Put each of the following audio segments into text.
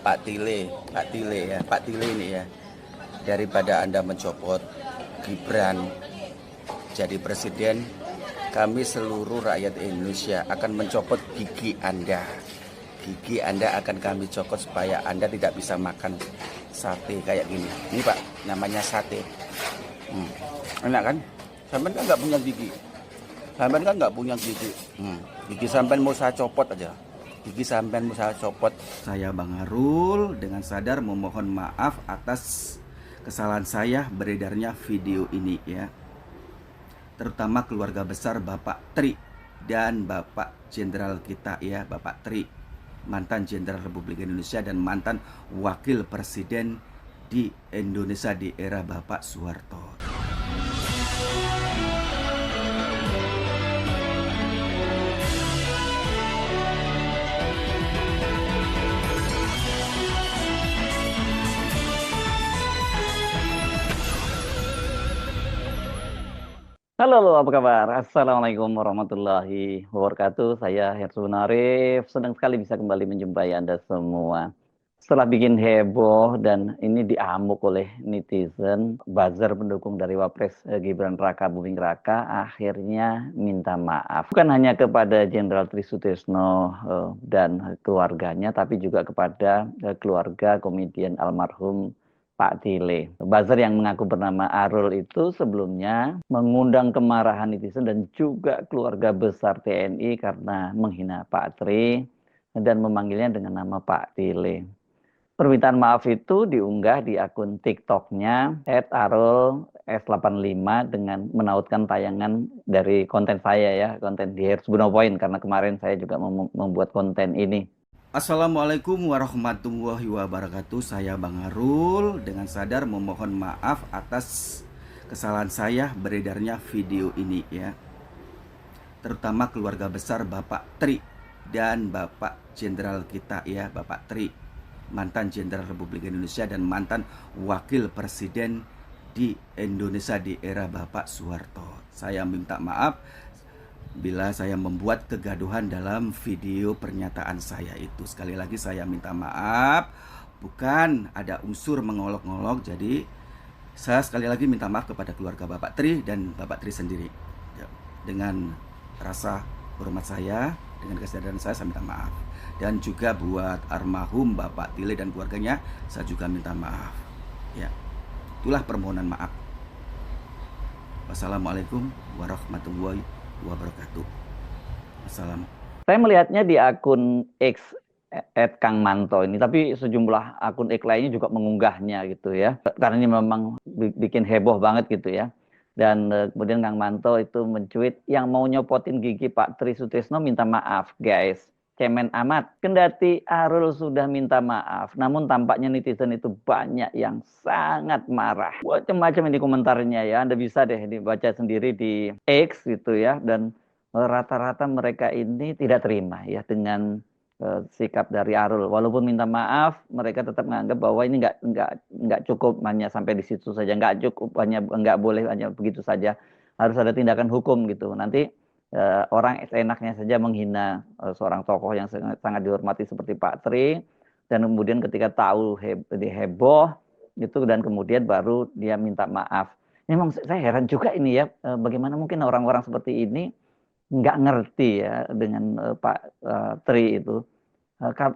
Pak Tile ini ya, daripada Anda mencopot Gibran jadi presiden, kami seluruh rakyat Indonesia akan mencopot gigi Anda. Gigi Anda akan kami copot supaya Anda tidak bisa makan sate kayak gini. Ini Pak, namanya sate. Enak kan? Sampean kan nggak punya gigi. Sampean kan nggak punya gigi. Gigi sampean mau saya copot aja. Gigi sampean mau saya copot. Saya Bang Arul dengan sadar memohon maaf atas kesalahan saya beredarnya video ini ya. Terutama keluarga besar Bapak Tri dan Bapak Jenderal kita ya, Bapak Tri, mantan Jenderal Republik Indonesia dan mantan Wakil Presiden di Indonesia di era Bapak Soeharto. Halo, apa kabar? Assalamualaikum warahmatullahi wabarakatuh. Saya Hersun Arif. Senang sekali bisa kembali menjumpai Anda semua. Setelah bikin heboh dan ini diamuk oleh netizen, buzzer pendukung dari Wapres Gibran Raka Buming Raka akhirnya minta maaf. Bukan hanya kepada Jenderal Tri Sutrisno dan keluarganya, tapi juga kepada keluarga komedian almarhum Pak Tile. Buzzer yang mengaku bernama Arul itu sebelumnya mengundang kemarahan netizen dan juga keluarga besar TNI karena menghina Pak Tri dan memanggilnya dengan nama Pak Tile. Permintaan maaf itu diunggah di akun TikToknya @arul_s85 dengan menautkan tayangan dari konten saya ya, konten di Hersbuno Point karena kemarin saya juga membuat konten ini. Assalamualaikum warahmatullahi wabarakatuh. Saya Bang Arul dengan sadar memohon maaf atas kesalahan saya beredarnya video ini ya. Terutama keluarga besar Bapak Tri dan Bapak Jenderal kita ya, Bapak Tri, mantan Jenderal Republik Indonesia dan mantan Wakil Presiden di Indonesia di era Bapak Soeharto. Saya minta maaf bila saya membuat kegaduhan dalam video pernyataan saya itu. Sekali lagi saya minta maaf, bukan ada unsur mengolok-ngolok. Jadi saya sekali lagi minta maaf kepada keluarga Bapak Tri dan Bapak Tri sendiri ya. Dengan rasa hormat saya, dengan kesadaran saya minta maaf. Dan juga buat almarhum Bapak Tile dan keluarganya, saya juga minta maaf ya. Itulah permohonan maaf. Wassalamualaikum warahmatullahi wabarakatuh. Assalam. Saya melihatnya di akun X @kangmanto ini, tapi sejumlah akun X lainnya juga mengunggahnya gitu ya. Karena ini memang bikin heboh banget gitu ya. Dan kemudian Kang Manto itu mencuit, yang mau nyopotin gigi Pak Tri Sutrisno minta maaf guys. Cemen amat. Kendati Arul sudah minta maaf, namun tampaknya netizen itu banyak yang sangat marah. Macam-macam ini komentarnya ya. Anda bisa deh dibaca sendiri di X gitu ya. Dan rata-rata mereka ini tidak terima ya dengan sikap dari Arul. Walaupun minta maaf, mereka tetap menganggap bahwa ini nggak cukup hanya sampai di situ saja, nggak cukup hanya nggak boleh hanya begitu saja, harus ada tindakan hukum gitu. Nanti orang enaknya saja menghina seorang tokoh yang sangat dihormati seperti Pak Tri, dan kemudian ketika tahu heboh itu dan kemudian baru dia minta maaf. Memang saya heran juga ini ya, bagaimana mungkin orang-orang seperti ini nggak ngerti ya dengan Pak Tri itu.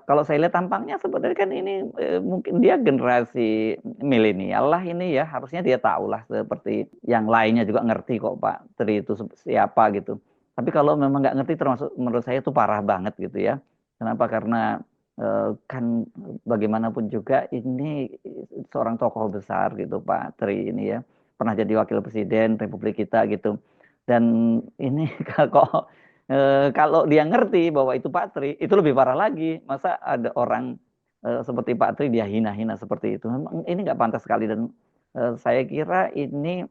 Kalau saya lihat tampangnya sebenarnya kan ini mungkin dia generasi milenial lah ini ya, harusnya dia tahu lah seperti yang lainnya juga ngerti kok Pak Tri itu siapa gitu. Tapi kalau memang nggak ngerti, termasuk menurut saya itu parah banget gitu ya. Kenapa? Karena kan bagaimanapun juga ini seorang tokoh besar gitu Pak Tri ini ya, pernah jadi wakil presiden Republik kita gitu. Dan ini kok kalau dia ngerti bahwa itu Pak Tri, itu lebih parah lagi. Masa ada orang seperti Pak Tri dia hina-hina seperti itu. Memang ini nggak pantas sekali, dan saya kira ini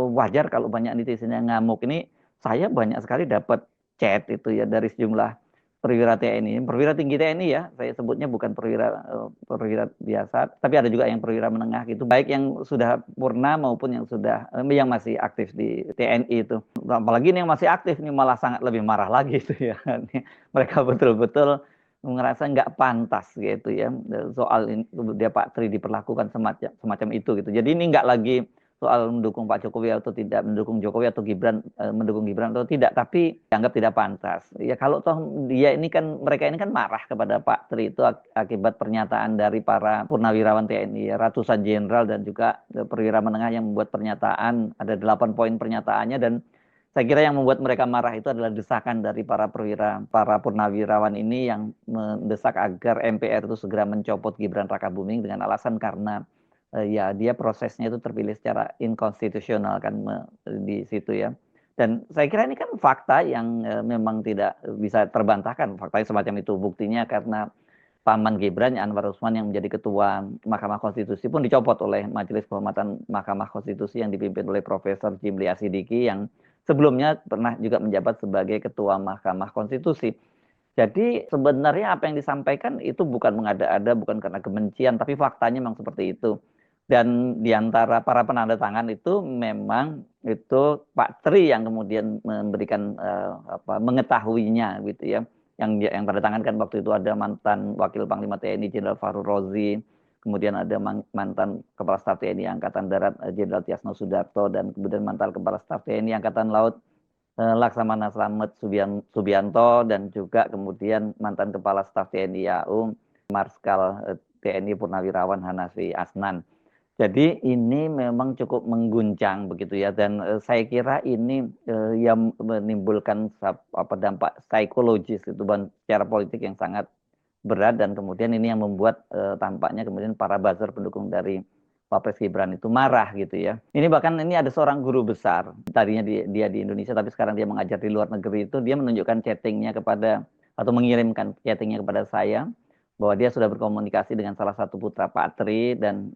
wajar kalau banyak netizen yang ngamuk. Ini saya banyak sekali dapat chat itu ya dari sejumlah perwira TNI, perwira tinggi TNI ya. Saya sebutnya bukan perwira biasa, tapi ada juga yang perwira menengah gitu. Baik yang sudah purna maupun yang sudah yang masih aktif di TNI itu. Apalagi ini yang masih aktif ini malah sangat lebih marah lagi itu ya. Mereka betul-betul ngerasa nggak pantas gitu ya, soal ini dia Pak Tri diperlakukan semacam semacam itu gitu. Jadi ini nggak lagi soal mendukung Pak Jokowi atau tidak mendukung Jokowi atau Gibran, mendukung Gibran atau tidak, tapi dianggap tidak pantas. Ya kalau toh dia ini kan, mereka ini kan marah kepada Pak Tri itu akibat pernyataan dari para purnawirawan TNI, ya, ratusan jenderal dan juga perwira menengah yang membuat pernyataan, ada 8 poin pernyataannya, dan saya kira yang membuat mereka marah itu adalah desakan dari para perwira, para purnawirawan ini yang mendesak agar MPR itu segera mencopot Gibran Rakabuming dengan alasan karena ya dia prosesnya itu terpilih secara inkonstitusional kan di situ ya. Dan saya kira ini kan fakta yang memang tidak bisa terbantahkan. Faktanya semacam itu. Buktinya karena paman Gibran, Anwar Usman, yang menjadi ketua Mahkamah Konstitusi pun dicopot oleh Majelis Kehormatan Mahkamah Konstitusi yang dipimpin oleh Profesor Jimli Asidiki yang sebelumnya pernah juga menjabat sebagai ketua Mahkamah Konstitusi. Jadi sebenarnya apa yang disampaikan itu bukan mengada-ada, bukan karena kebencian, tapi faktanya memang seperti itu. Dan di antara para penanda tangan itu memang itu Pak Tri yang kemudian memberikan mengetahuinya gitu ya. Yang tanda tangan kan waktu itu ada mantan Wakil Panglima TNI Jenderal Fahru Rozi, kemudian ada mantan Kepala Staf TNI Angkatan Darat Jenderal Tiasno Sudarto, dan kemudian mantan Kepala Staf TNI Angkatan Laut Laksamana Slamet Subianto, dan juga kemudian mantan Kepala Staf TNI AU Marskal TNI Purnawirawan Hanafi Asnan. Jadi ini memang cukup mengguncang begitu ya, dan saya kira ini yang menimbulkan dampak psikologis itu secara politik yang sangat berat, dan kemudian ini yang membuat tampaknya kemudian para buzzer pendukung dari Wapres Gibran itu marah gitu ya. Ini bahkan ini ada seorang guru besar, tadinya dia di Indonesia tapi sekarang dia mengajar di luar negeri, itu dia menunjukkan chattingnya kepada, atau mengirimkan chattingnya kepada saya, bahwa dia sudah berkomunikasi dengan salah satu putra Pak Tri, dan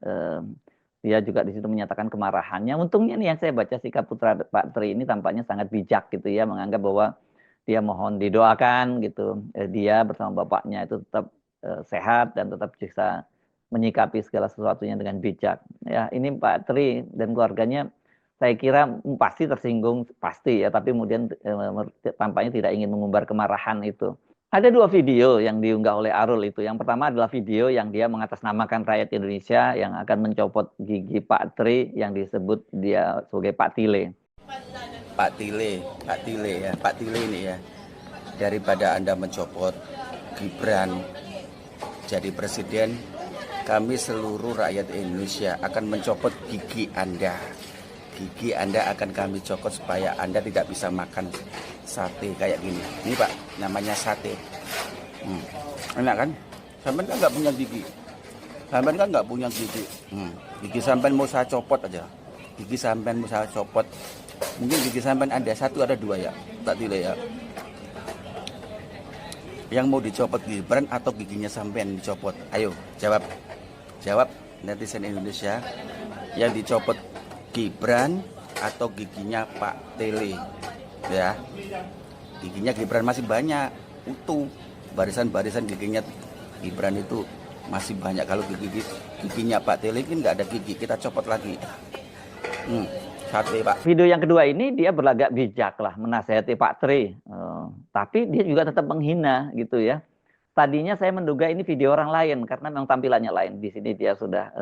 dia juga di situ menyatakan kemarahannya. Untungnya nih yang saya baca sikap putra Pak Tri ini tampaknya sangat bijak gitu ya, menganggap bahwa dia mohon didoakan gitu, dia bersama bapaknya itu tetap sehat dan tetap bisa menyikapi segala sesuatunya dengan bijak. Ya, ini Pak Tri dan keluarganya saya kira pasti tersinggung, pasti ya, tapi kemudian tampaknya tidak ingin mengumbar kemarahan itu. Ada 2 video yang diunggah oleh Arul itu. Yang pertama adalah video yang dia mengatasnamakan rakyat Indonesia yang akan mencopot gigi Pak Tri yang disebut dia sebagai Pak Tile. Pak Tile ya, Pak Tile ini ya. Daripada Anda mencopot Gibran jadi presiden, kami seluruh rakyat Indonesia akan mencopot gigi Anda. Gigi Anda akan kami copot supaya Anda tidak bisa makan sate kayak gini. Ini Pak, namanya sate. Enak kan? Sampai kan nggak punya gigi. Sampai kan nggak punya gigi. Gigi sampai mau saya copot aja. Gigi sampai mau saya copot. Mungkin gigi sampai ada 1 ada 2 ya, tak Tile ya. Yang mau dicopot Gibran atau giginya sampean dicopot? Ayo jawab. Jawab netizen Indonesia. Yang dicopot Gibran atau giginya Pak Tile? Ya, giginya Gibran masih banyak, utuh. Barisan-barisan giginya Gibran itu masih banyak. Kalau giginya Pak Tile kan nggak ada gigi, kita copot lagi. Sate Pak. Video yang kedua ini dia berlagak bijak lah menasihati Pak Tri, tapi dia juga tetap menghina gitu ya. Tadinya saya menduga ini video orang lain karena memang tampilannya lain. Di sini dia sudah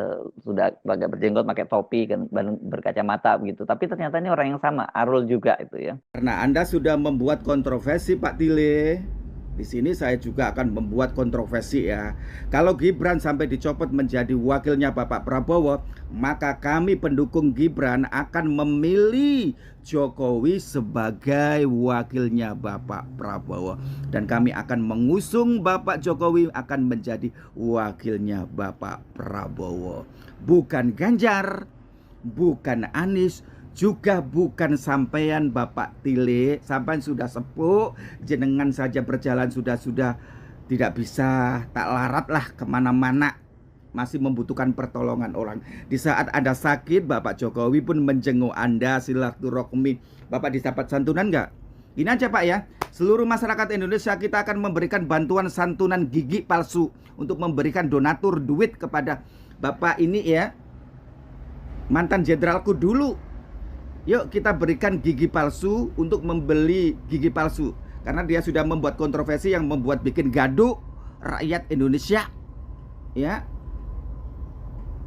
agak berjenggot, pakai topi, kan, berkacamata begitu. Tapi ternyata ini orang yang sama, Arul juga itu ya. Karena Anda sudah membuat kontroversi Pak Tile, di sini saya juga akan membuat kontroversi ya. Kalau Gibran sampai dicopot menjadi wakilnya Bapak Prabowo, maka kami pendukung Gibran akan memilih Jokowi sebagai wakilnya Bapak Prabowo. Dan kami akan mengusung Bapak Jokowi akan menjadi wakilnya Bapak Prabowo. Bukan Ganjar, bukan Anies, juga bukan sampean Bapak Tile. Sampean sudah sepuh, jenengan saja berjalan sudah tidak bisa, tak larat lah kemana-mana, masih membutuhkan pertolongan orang. Di saat Anda sakit, Bapak Jokowi pun menjenguk Anda, silaturahmi. Bapak didapat santunan nggak? Ini aja Pak ya, seluruh masyarakat Indonesia kita akan memberikan bantuan santunan gigi palsu untuk memberikan donatur duit kepada Bapak ini ya, mantan jenderalku dulu. Yuk kita berikan gigi palsu untuk membeli gigi palsu. Karena dia sudah membuat kontroversi yang membuat bikin gaduh, rakyat Indonesia, ya.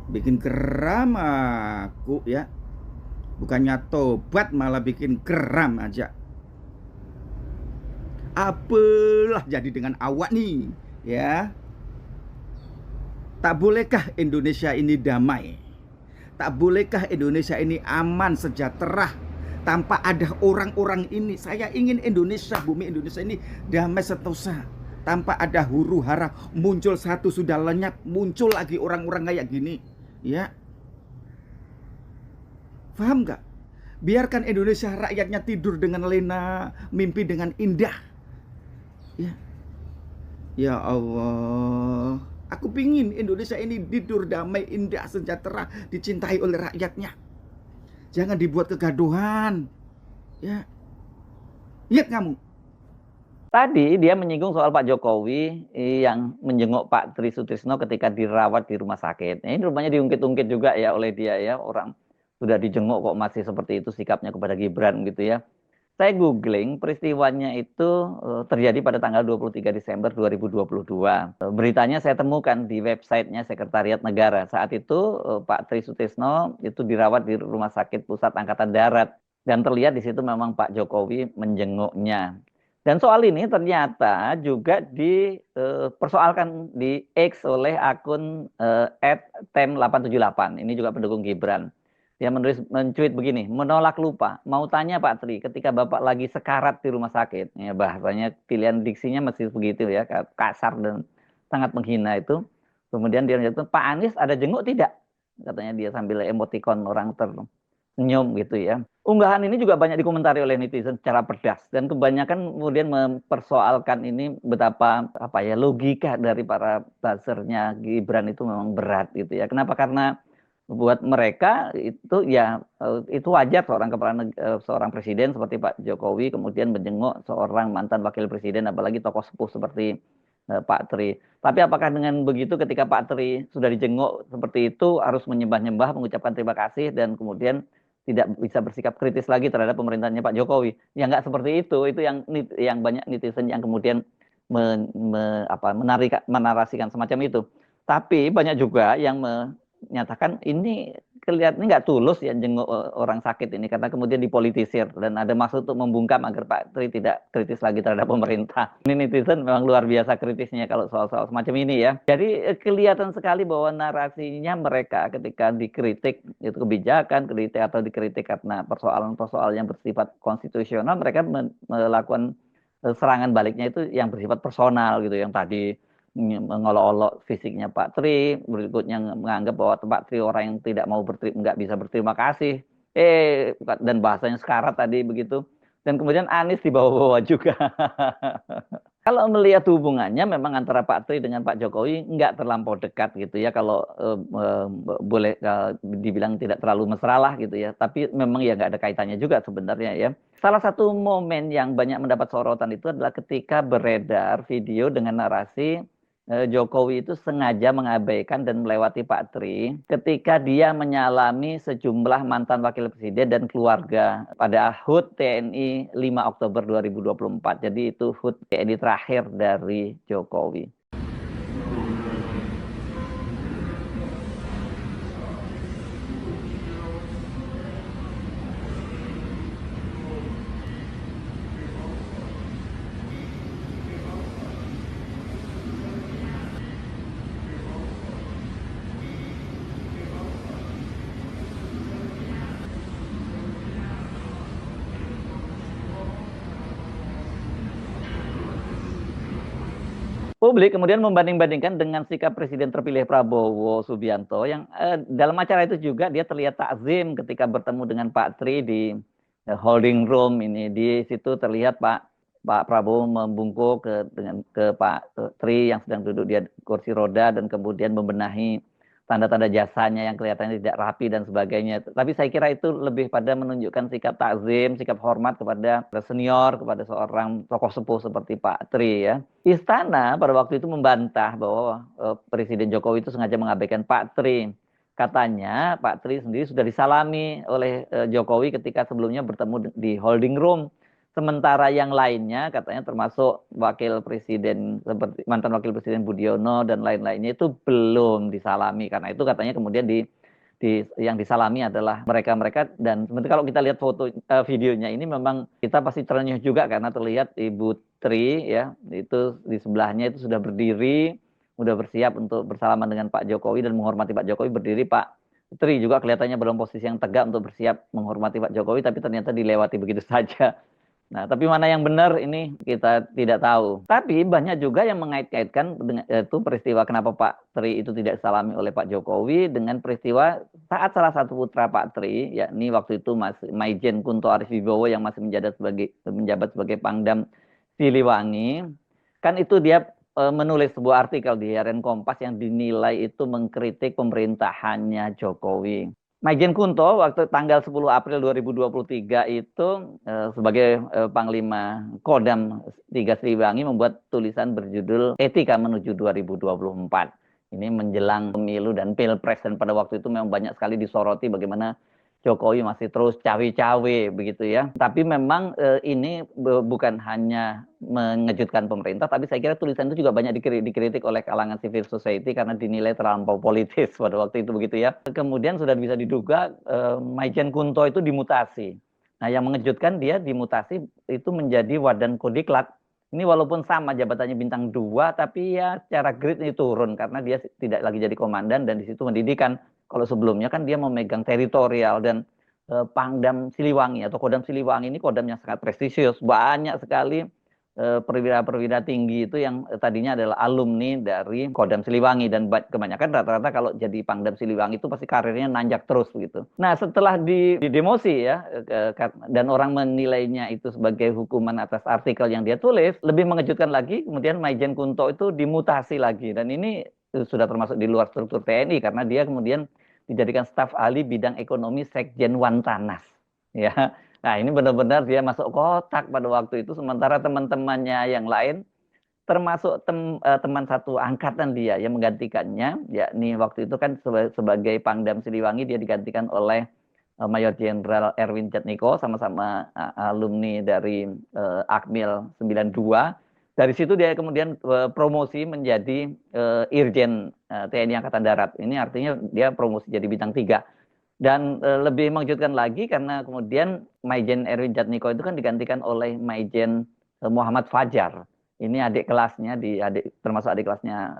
Bikin geram aku, ya. Bukannya tobat malah bikin geram aja. Apalah jadi dengan awak nih, ya. Tak bolehkah Indonesia ini damai? Tak bolehkah Indonesia ini aman, sejahtera tanpa ada orang-orang ini? Saya ingin Indonesia, bumi Indonesia ini damai sentosa, tanpa ada huru hara. Muncul satu sudah lenyap, muncul lagi orang-orang kayak gini, ya. Paham gak? Biarkan Indonesia rakyatnya tidur dengan lena, mimpi dengan indah, ya. Ya Allah, aku pingin Indonesia ini tidur damai, indah, sejahtera, dicintai oleh rakyatnya. Jangan dibuat kegaduhan, ya. Lihat kamu. Tadi dia menyinggung soal Pak Jokowi yang menjenguk Pak Tri Sutrisno ketika dirawat di rumah sakit. Ini rumahnya diungkit-ungkit juga ya oleh dia ya, orang sudah dijenguk kok masih seperti itu sikapnya kepada Gibran gitu ya. Saya googling, peristiwanya itu terjadi pada tanggal 23 Desember 2022. Beritanya saya temukan di websitenya Sekretariat Negara. Saat itu Pak Tri Sutrisno itu dirawat di Rumah Sakit Pusat Angkatan Darat. Dan terlihat di situ memang Pak Jokowi menjenguknya. Dan soal ini ternyata juga dipersoalkan di X oleh akun @tem878. Ini juga pendukung Gibran. Dia mencuit begini, menolak lupa, mau tanya Pak Tri, ketika Bapak lagi sekarat di rumah sakit, ya bahasanya pilihan diksinya masih begitu ya, kasar dan sangat menghina itu. Kemudian dia menjawab, Pak Anies ada jenguk tidak? Katanya dia sambil emotikon orang tersenyum gitu ya. Unggahan ini juga banyak dikomentari oleh netizen secara pedas dan kebanyakan kemudian mempersoalkan ini betapa apa ya logika dari para buzzernya Gibran itu memang berat gitu ya. Kenapa? Karena buat mereka itu ya itu wajar seorang presiden seperti Pak Jokowi kemudian menjenguk seorang mantan wakil presiden, apalagi tokoh sepuh seperti Pak Tri. Tapi apakah dengan begitu ketika Pak Tri sudah dijenguk seperti itu harus menyembah-nyembah, mengucapkan terima kasih dan kemudian tidak bisa bersikap kritis lagi terhadap pemerintahnya Pak Jokowi? Ya nggak seperti itu. Itu yang banyak netizen yang kemudian menarasikan semacam itu. Tapi banyak juga yang menyatakan ini kelihatannya nggak tulus ya jenguk orang sakit ini karena kemudian dipolitisir dan ada maksud untuk membungkam agar Pak Tri tidak kritis lagi terhadap pemerintah. Ini netizen memang luar biasa kritisnya kalau soal-soal semacam ini ya. Jadi kelihatan sekali bahwa narasinya mereka ketika dikritik itu kebijakan, kritik atau dikritik karena persoalan-persoalan yang bersifat konstitusional, mereka melakukan serangan baliknya itu yang bersifat personal gitu, yang tadi mengolok-olok fisiknya Pak Tri, berikutnya menganggap bahwa Pak Tri orang yang tidak mau nggak bisa berterima kasih, dan bahasanya sekarat tadi begitu, dan kemudian Anies dibawa-bawa juga. Kalau melihat hubungannya memang antara Pak Tri dengan Pak Jokowi nggak terlampau dekat gitu ya, kalau boleh dibilang tidak terlalu mesra lah gitu ya, tapi memang ya nggak ada kaitannya juga sebenarnya ya. Salah satu momen yang banyak mendapat sorotan itu adalah ketika beredar video dengan narasi Jokowi itu sengaja mengabaikan dan melewati Pak Tri ketika dia menyalami sejumlah mantan wakil presiden dan keluarga pada HUT TNI 5 Oktober 2024. Jadi itu HUT TNI terakhir dari Jokowi. Publik kemudian membanding-bandingkan dengan sikap Presiden terpilih Prabowo Subianto yang dalam acara itu juga dia terlihat takzim ketika bertemu dengan Pak Tri di holding room ini. Di situ terlihat Pak Prabowo membungkuk ke Pak Tri yang sedang duduk di kursi roda dan kemudian membenahi tanda-tanda jasanya yang kelihatannya tidak rapi dan sebagainya. Tapi saya kira itu lebih pada menunjukkan sikap takzim, sikap hormat kepada senior, kepada seorang tokoh sepuh seperti Pak Tri ya. Istana pada waktu itu membantah bahwa Presiden Jokowi itu sengaja mengabaikan Pak Tri. Katanya Pak Tri sendiri sudah disalami oleh Jokowi ketika sebelumnya bertemu di holding room. Sementara yang lainnya katanya termasuk wakil presiden seperti mantan wakil presiden Budiono dan lain-lainnya itu belum disalami. Karena itu katanya kemudian yang disalami adalah mereka-mereka. Dan sebenarnya kalau kita lihat videonya ini memang kita pasti terenyuh juga karena terlihat Ibu Tri ya itu di sebelahnya itu sudah berdiri, sudah bersiap untuk bersalaman dengan Pak Jokowi dan menghormati Pak Jokowi. Berdiri Pak Tri juga kelihatannya dalam posisi yang tegak untuk bersiap menghormati Pak Jokowi, tapi ternyata dilewati begitu saja. Nah, tapi mana yang benar ini kita tidak tahu. Tapi banyak juga yang mengait-kaitkan dengan itu peristiwa kenapa Pak Tri itu tidak disalami oleh Pak Jokowi dengan peristiwa saat salah satu putra Pak Tri, yakni waktu itu Mas Maijen Kunto Arifibowo yang masih menjabat sebagai Pangdam Siliwangi, kan itu dia menulis sebuah artikel di harian Kompas yang dinilai itu mengkritik pemerintahannya Jokowi. Maijen Kunto waktu tanggal 10 April 2023 itu sebagai Panglima Kodam 3 Siliwangi membuat tulisan berjudul Etika Menuju 2024. Ini menjelang pemilu dan pilpres, dan pada waktu itu memang banyak sekali disoroti bagaimana Jokowi masih terus cawe-cawe begitu ya. Tapi memang ini bukan hanya mengejutkan pemerintah, tapi saya kira tulisan itu juga banyak dikritik oleh kalangan civil society karena dinilai terlampau politis pada waktu itu begitu ya. Kemudian sudah bisa diduga Maijen Kunto itu dimutasi. Nah, yang mengejutkan dia dimutasi itu menjadi Wadan Kodiklat. Ini walaupun sama jabatannya bintang 2, tapi ya secara grade ini turun karena dia tidak lagi jadi komandan dan di situ mendidikan. Kalau sebelumnya kan dia memegang teritorial dan Pangdam Siliwangi atau Kodam Siliwangi ini kodam yang sangat prestisius. Banyak sekali perwira-perwira tinggi itu yang tadinya adalah alumni dari Kodam Siliwangi, dan kebanyakan rata-rata kalau jadi Pangdam Siliwangi itu pasti karirnya nanjak terus begitu. Nah, setelah didemosi ya dan orang menilainya itu sebagai hukuman atas artikel yang dia tulis, lebih mengejutkan lagi kemudian Maijen Kunto itu dimutasi lagi, dan ini sudah termasuk di luar struktur TNI karena dia kemudian dijadikan staf ahli bidang ekonomi Sekjen Wantanas ya. Nah, ini benar-benar dia masuk kotak pada waktu itu, sementara teman-temannya yang lain, termasuk teman satu angkatan dia yang menggantikannya, yakni waktu itu kan sebagai Pangdam Siliwangi dia digantikan oleh Mayor Jenderal Erwin Jatniko, sama-sama alumni dari Akmil 92. Dari situ dia kemudian promosi menjadi Irjen TNI Angkatan Darat. Ini artinya dia promosi jadi bintang 3. Dan lebih mengejutkan lagi karena kemudian Maijen Erwin Jatniko itu kan digantikan oleh Maijen Muhammad Fajar. Ini adik kelasnya, termasuk adik kelasnya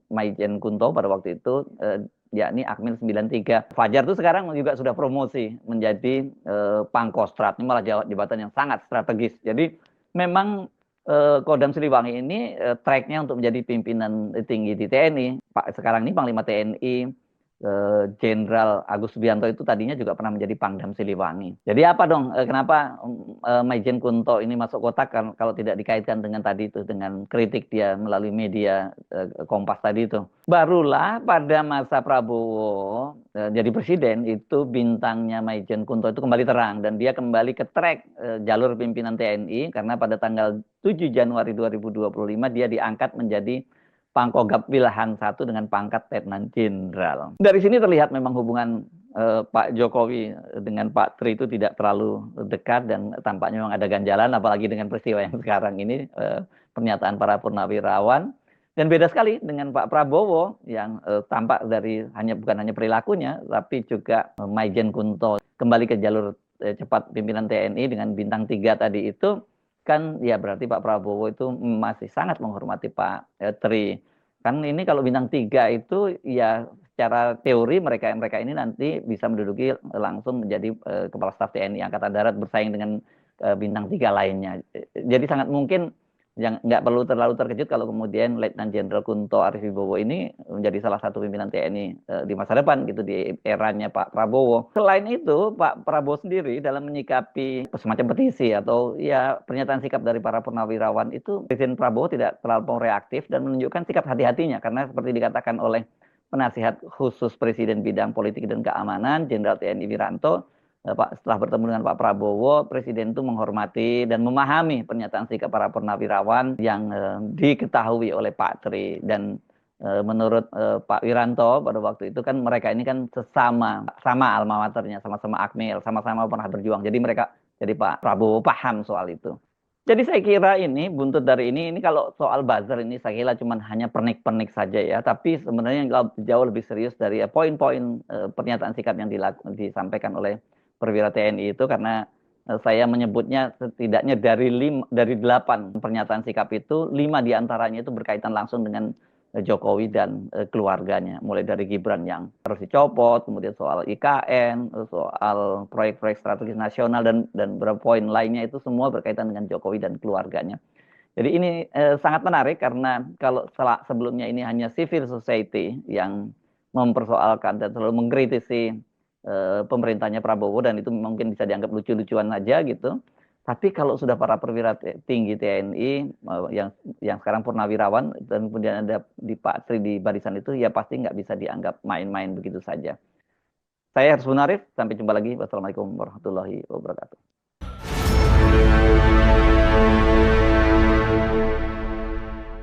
Maijen Kunto pada waktu itu, yakni Akmil 93. Fajar itu sekarang juga sudah promosi menjadi Pangkostrat. Ini malah jabatan yang sangat strategis. Jadi memang Kodam Siliwangi ini tracknya untuk menjadi pimpinan tinggi di TNI. Sekarang ini Panglima TNI Jenderal Agus Subianto itu tadinya juga pernah menjadi Pangdam Siliwangi. Jadi apa dong? Kenapa Maijen Kunto ini masuk kotak kalau tidak dikaitkan dengan tadi itu, dengan kritik dia melalui media Kompas tadi itu? Barulah pada masa Prabowo jadi presiden itu bintangnya Maijen Kunto itu kembali terang dan dia kembali ke track jalur pimpinan TNI karena pada tanggal 7 Januari 2025 dia diangkat menjadi Pangkogap Wilhan 1 dengan pangkat Letnan Jenderal. Dari sini terlihat memang hubungan Pak Jokowi dengan Pak Tri itu tidak terlalu dekat dan tampaknya memang ada ganjalan, apalagi dengan peristiwa yang sekarang ini, pernyataan para purnawirawan. Dan beda sekali dengan Pak Prabowo yang tampak dari bukan hanya perilakunya, tapi juga Maijen Kunto kembali ke jalur cepat pimpinan TNI dengan bintang 3 tadi itu. Kan ya berarti Pak Prabowo itu masih sangat menghormati Pak Tri. Kan ini kalau bintang 3 itu ya secara teori mereka ini nanti bisa menduduki langsung menjadi Kepala Staf TNI Angkatan Darat bersaing dengan bintang 3 lainnya. Jadi sangat mungkin yang nggak perlu terlalu terkejut kalau kemudian Letnan Jenderal Kunto Arifibowo ini menjadi salah satu pimpinan TNI di masa depan gitu di eranya Pak Prabowo. Selain itu, Pak Prabowo sendiri dalam menyikapi semacam petisi atau ya pernyataan sikap dari para purnawirawan itu, Presiden Prabowo tidak terlalu reaktif dan menunjukkan sikap hati-hatinya karena seperti dikatakan oleh penasihat khusus Presiden bidang politik dan keamanan Jenderal TNI Wiranto, setelah bertemu dengan Pak Prabowo, Presiden itu menghormati dan memahami pernyataan sikap para purnawirawan yang diketahui oleh Pak Tri. Dan menurut Pak Wiranto pada waktu itu kan mereka ini kan sama alma maternya, sama-sama Akmil, sama-sama pernah berjuang. Jadi mereka Jadi Pak Prabowo paham soal itu. Jadi saya kira ini buntut dari ini kalau soal buzzer ini saya kira cuma hanya pernik-pernik saja ya. Tapi sebenarnya yang jauh lebih serius dari poin-poin pernyataan sikap yang disampaikan oleh perwira TNI itu, karena saya menyebutnya setidaknya dari 8 pernyataan sikap itu, 5 diantaranya itu berkaitan langsung dengan Jokowi dan keluarganya. Mulai dari Gibran yang harus dicopot, kemudian soal IKN, soal proyek-proyek strategis nasional, dan beberapa poin lainnya itu semua berkaitan dengan Jokowi dan keluarganya. Jadi ini sangat menarik karena kalau sebelumnya ini hanya civil society yang mempersoalkan dan selalu mengkritisi pemerintahnya Prabowo, dan itu mungkin bisa dianggap lucu-lucuan aja gitu. Tapi kalau sudah para perwira tinggi TNI yang sekarang purnawirawan dan kemudian ada di Pak Sri di barisan itu, ya pasti nggak bisa dianggap main-main begitu saja. Saya Harus Munarif, sampai jumpa lagi. Wassalamualaikum warahmatullahi wabarakatuh.